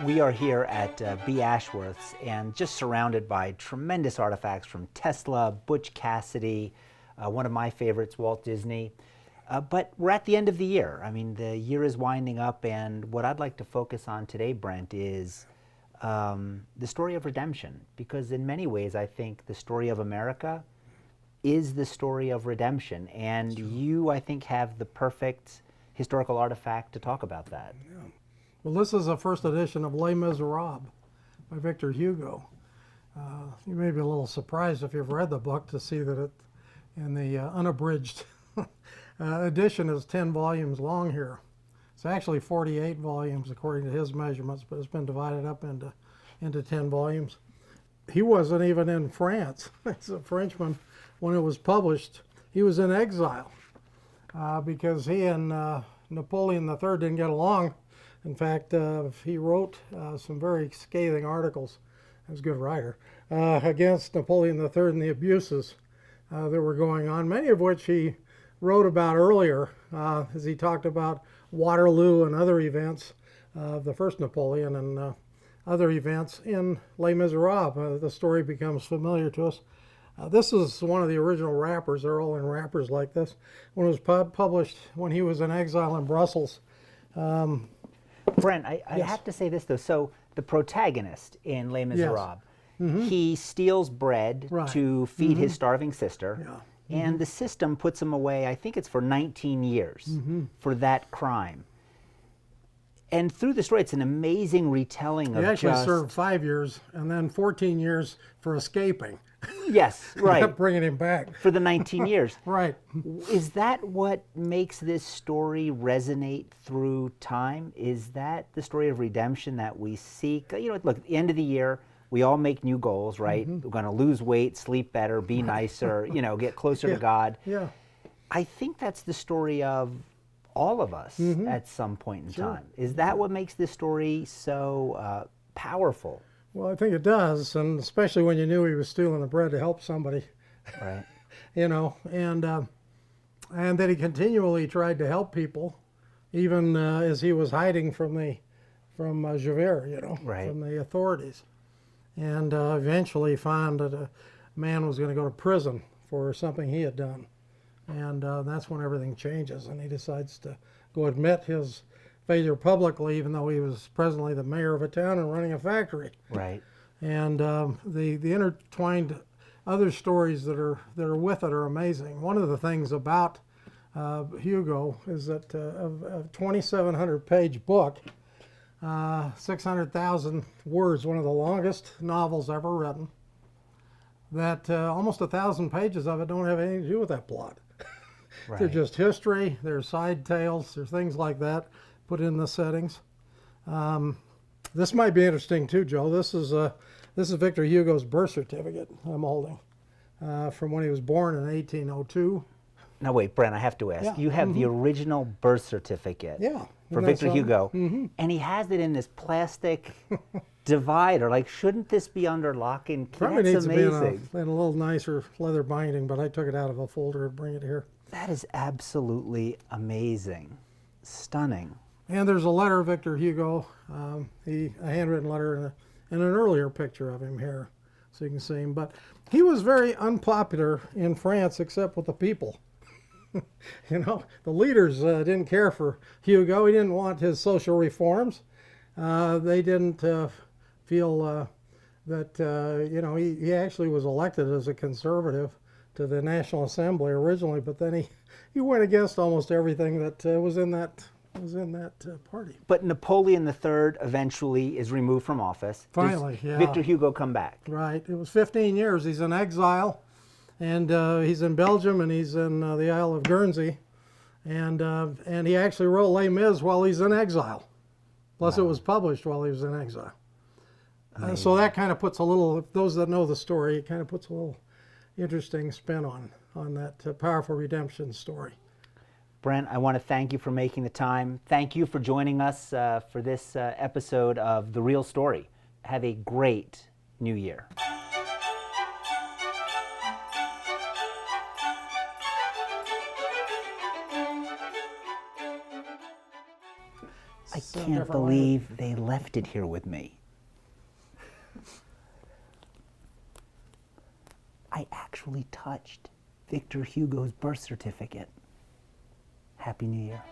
We are here at B. Ashworth's and just surrounded by tremendous artifacts from Tesla, Butch Cassidy, one of my favorites, Walt Disney. But we're at the end of the year. I mean, the year is winding up, and what I'd like to focus on today, Brent, is the story of redemption. Because in many ways, I think the story of America is the story of redemption. And you, I think, have the perfect historical artifact to talk about that. Yeah. Well, this is a first edition of Les Miserables by Victor Hugo. You may be a little surprised if you've read the book to see that it, in the unabridged edition, is 10 volumes long here. It's actually 48 volumes according to his measurements, but it's been divided up into 10 volumes. He wasn't even in France. He's a Frenchman. When it was published, he was in exile because he and Napoleon III didn't get along. In fact, he wrote some very scathing articles, he was a good writer, against Napoleon III and the abuses that were going on, many of which he wrote about earlier as he talked about Waterloo and other events of the first Napoleon and other events in Les Miserables. The story becomes familiar to us. This is one of the original wrappers. They're all in wrappers like this. When it was published when he was in exile in Brussels. Brent, I Yes. have to say this, though. So the protagonist in Les Miserables, Yes. he steals bread Right. to feed his starving sister, Yeah. and the system puts him away, I think it's for 19 years, for that crime. And through the story, it's an amazing retelling of He actually just... served 5 years and then 14 years for escaping. Yes, right. Kept bringing him back. For the 19 years. Right. Is that what makes this story resonate through time? Is that the story of redemption that we seek? You know, look, at the end of the year, we all make new goals, right? We're going to lose weight, sleep better, be nicer, you know, get closer to God. Yeah. I think that's the story of all of us at some point in time. Is that what makes this story so powerful? Well, I think it does, and especially when you knew he was stealing the bread to help somebody. Right. You know, and that he continually tried to help people, even as he was hiding from Javert, you know, Right. from the authorities, and eventually found that a man was going to go to prison for something he had done, and that's when everything changes, and he decides to go admit his failure publicly, even though he was presently the mayor of a town and running a factory. Right. And the intertwined other stories that are with it are amazing. One of the things about Hugo is that of a 2,700-page book, 600,000 words, one of the longest novels ever written, that almost 1,000 pages of it don't have anything to do with that plot. Right. They're just history, they're side tales, there's things like that put in the settings. This might be interesting too, Joe. This is Victor Hugo's birth certificate I'm holding from when he was born in 1802. Now wait, Brent, I have to ask. Yeah. You have the original birth certificate Yeah. for Isn't that Victor something? Hugo, and he has it in this plastic divider. Like, shouldn't this be under lock and key? Probably That's needs to be amazing. in a little nicer leather binding, but I took it out of a folder and bring it here. That is absolutely amazing. Stunning. And there's a letter of Victor Hugo, a handwritten letter, and an earlier picture of him here, so you can see him. But he was very unpopular in France, except with the people. You know, the leaders didn't care for Hugo. He didn't want his social reforms. They didn't feel that, you know, he actually was elected as a conservative to the National Assembly originally, but then he went against almost everything that was in that party. But Napoleon III eventually is removed from office. Finally, Does yeah. Victor Hugo come back? Right. It was 15 years. He's in exile, and he's in Belgium, and he's in the Isle of Guernsey, and he actually wrote Les Mis while he's in exile. Plus, it was published while he was in exile. So that kind of puts a little. Those that know the story, it kind of puts a little interesting spin on that powerful redemption story. Brent, I want to thank you for making the time. Thank you for joining us for this episode of The Real Story. Have a great new year. I It's a can't different believe they left it here with me. I actually touched Victor Hugo's birth certificate. Happy New Year.